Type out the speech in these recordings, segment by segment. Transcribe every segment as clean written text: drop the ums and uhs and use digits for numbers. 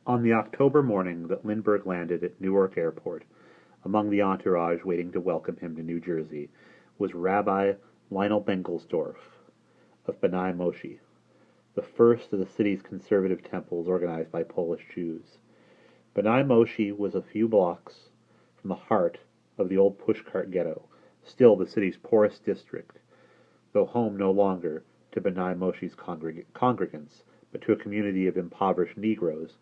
On the October morning that Lindbergh landed at Newark Airport, among the entourage waiting to welcome him to New Jersey was Rabbi Lionel Bengelsdorf of Bnei Moshe, the first of the city's conservative temples organized by Polish Jews. Bnei Moshe was a few blocks from the heart of the old pushcart ghetto, still the city's poorest district, though home no longer to Bnei Moshe's congregants, but to a community of impoverished Negroes,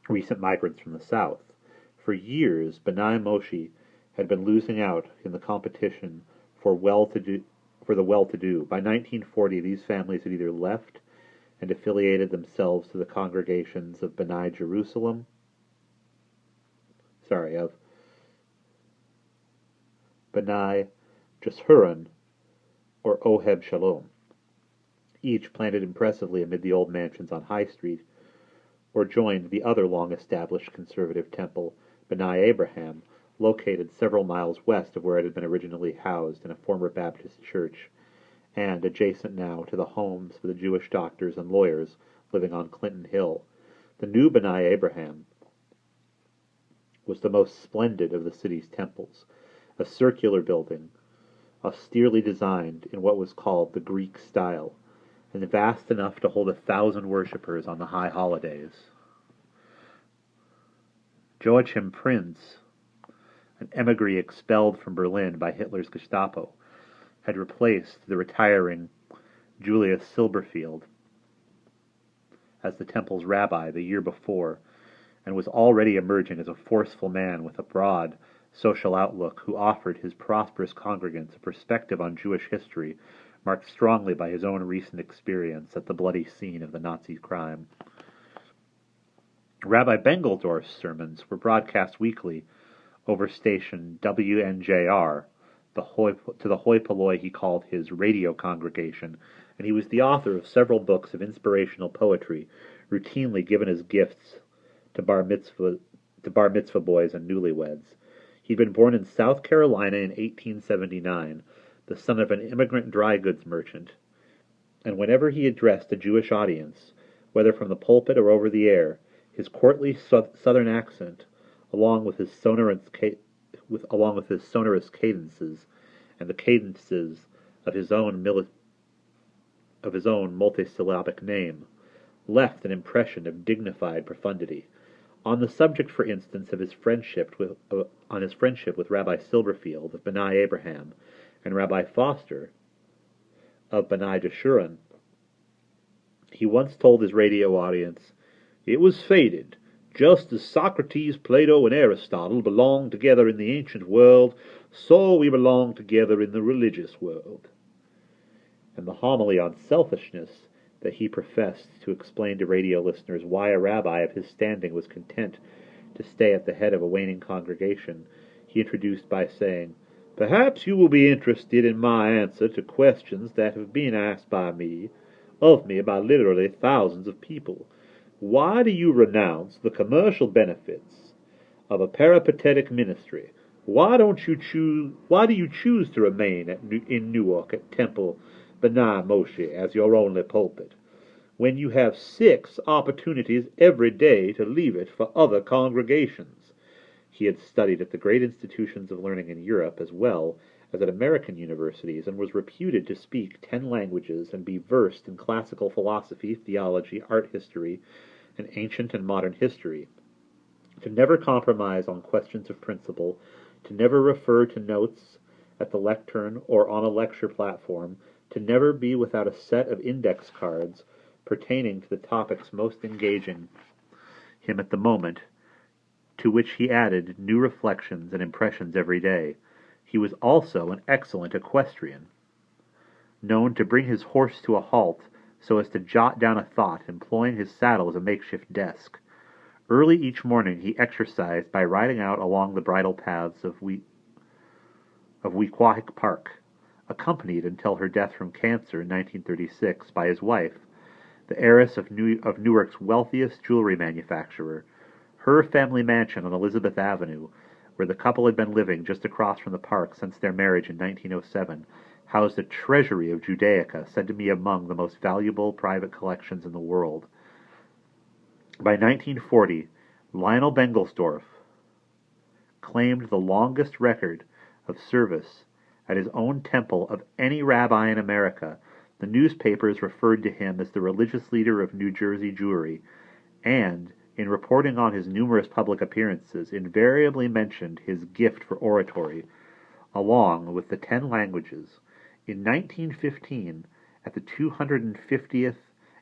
recent migrants from the South. For years, Bnei Moshe had been losing out in the competition for the well-to-do. By 1940, these families had either left and affiliated themselves to the congregations of Bnei Jeshurun, or Oheb Shalom, each planted impressively amid the old mansions on High Street, or joined the other long-established conservative temple, Bnei Abraham, located several miles west of where it had been originally housed in a former Baptist church, and adjacent now to the homes of the Jewish doctors and lawyers living on Clinton Hill. The new Bnei Abraham was the most splendid of the city's temples, a circular building, austerely designed in what was called the Greek style, and vast enough to hold 1,000 worshippers on the high holidays. Joachim Prinz, an emigre expelled from Berlin by Hitler's Gestapo, had replaced the retiring Julius Silberfeld as the temple's rabbi the year before, and was already emerging as a forceful man with a broad social outlook who offered his prosperous congregants a perspective on Jewish history marked strongly by his own recent experience at the bloody scene of the Nazi crime. Rabbi Bengelsdorf's sermons were broadcast weekly over station WNJR, to the hoi polloi he called his radio congregation, and he was the author of several books of inspirational poetry, routinely given as gifts to bar mitzvah boys and newlyweds. He'd been born in South Carolina in 1879, the son of an immigrant dry goods merchant, and whenever he addressed a Jewish audience, whether from the pulpit or over the air, his courtly southern accent, along with his sonorous cadences and the cadences of his own multisyllabic name, left an impression of dignified profundity. On the subject, for instance, of his friendship with Rabbi Silberfeld of Bnei Abraham and Rabbi Foster of Bnei Jeshurun, he once told his radio audience, "It was fated, just as Socrates, Plato, and Aristotle belonged together in the ancient world, so we belong together in the religious world." And the homily on selfishness that he professed to explain to radio listeners why a rabbi of his standing was content to stay at the head of a waning congregation, he introduced by saying, "Perhaps you will be interested in my answer to questions that have been asked of me by literally thousands of people. Why do you renounce the commercial benefits of a peripatetic ministry? Why do you choose to remain in Newark at Temple Bnei Moshe as your only pulpit, when you have 6 opportunities every day to leave it for other congregations?" He had studied at the great institutions of learning in Europe as well as at American universities, and was reputed to speak 10 languages and be versed in classical philosophy, theology, art history, and ancient and modern history. To never compromise on questions of principle, to never refer to notes at the lectern or on a lecture platform, to never be without a set of index cards pertaining to the topics most engaging him at the moment, to which he added new reflections and impressions every day. He was also an excellent equestrian, known to bring his horse to a halt so as to jot down a thought, employing his saddle as a makeshift desk. Early each morning he exercised by riding out along the bridle paths of Weequahic Park, accompanied until her death from cancer in 1936 by his wife, the heiress of Newark's wealthiest jewelry manufacturer. Her family mansion on Elizabeth Avenue, where the couple had been living just across from the park since their marriage in 1907, housed a treasury of Judaica said to be among the most valuable private collections in the world. By 1940, Lionel Bengelsdorf claimed the longest record of service at his own temple of any rabbi in America. The newspapers referred to him as the religious leader of New Jersey Jewry, and, in reporting on his numerous public appearances, invariably mentioned his gift for oratory, along with the 10 languages. In 1915, at the 250th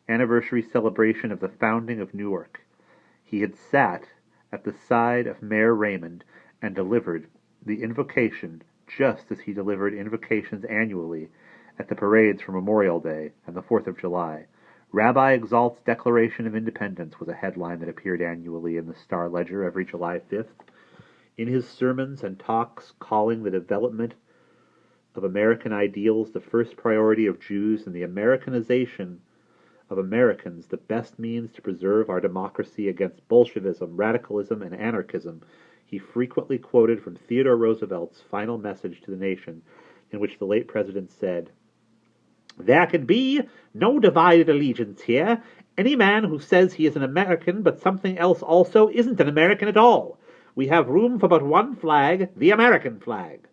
anniversary celebration of the founding of Newark, he had sat at the side of Mayor Raymond and delivered the invocation just as he delivered invocations annually at the parades for Memorial Day and the 4th of July. Rabbi Exalt's Declaration of Independence was a headline that appeared annually in the Star Ledger every July 5th. In his sermons and talks calling the development of American ideals the first priority of Jews and the Americanization of Americans the best means to preserve our democracy against Bolshevism, radicalism, and anarchism, he frequently quoted from Theodore Roosevelt's final message to the nation, in which the late president said, "There can be no divided allegiance here. Any man who says he is an American but something else also isn't an American at all. We have room for but one flag, the American flag."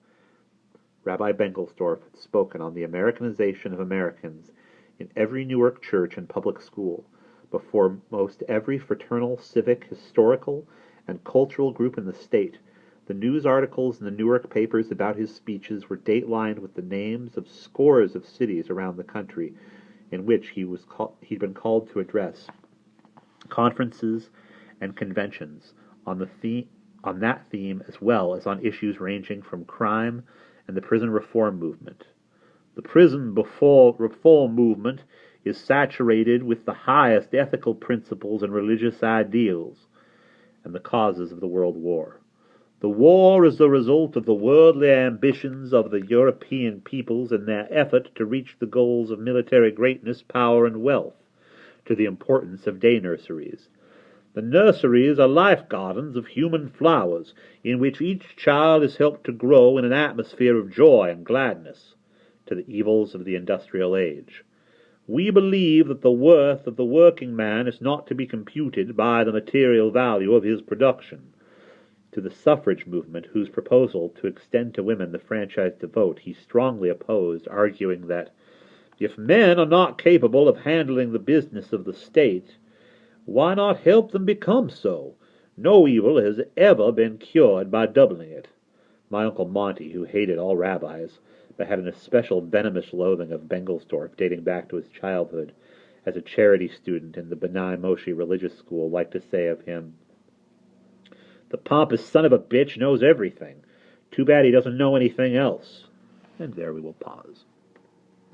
Rabbi Bengelsdorf had spoken on the Americanization of Americans in every Newark church and public school, before most every fraternal, civic, historical, and cultural group in the state. The news articles in the Newark papers about his speeches were date-lined with the names of scores of cities around the country in which he'd been called to address conferences and conventions on that theme, as well as on issues ranging from crime and the prison reform movement. The prison reform movement is saturated with the highest ethical principles and religious ideals, and the causes of the World War. The war is the result of the worldly ambitions of the European peoples in their effort to reach the goals of military greatness, power, and wealth, to the importance of day nurseries. The nurseries are life gardens of human flowers, in which each child is helped to grow in an atmosphere of joy and gladness, to the evils of the industrial age. We believe that the worth of the working man is not to be computed by the material value of his production. To the suffrage movement, whose proposal to extend to women the franchise to vote he strongly opposed, arguing that, if men are not capable of handling the business of the state, why not help them become so? No evil has ever been cured by doubling it. My Uncle Monty, who hated all rabbis, but had an especial venomous loathing of Bengelsdorf dating back to his childhood as a charity student in the B'nai Moshe religious school, liked to say of him, "The pompous son of a bitch knows everything. Too bad he doesn't know anything else." And there we will pause.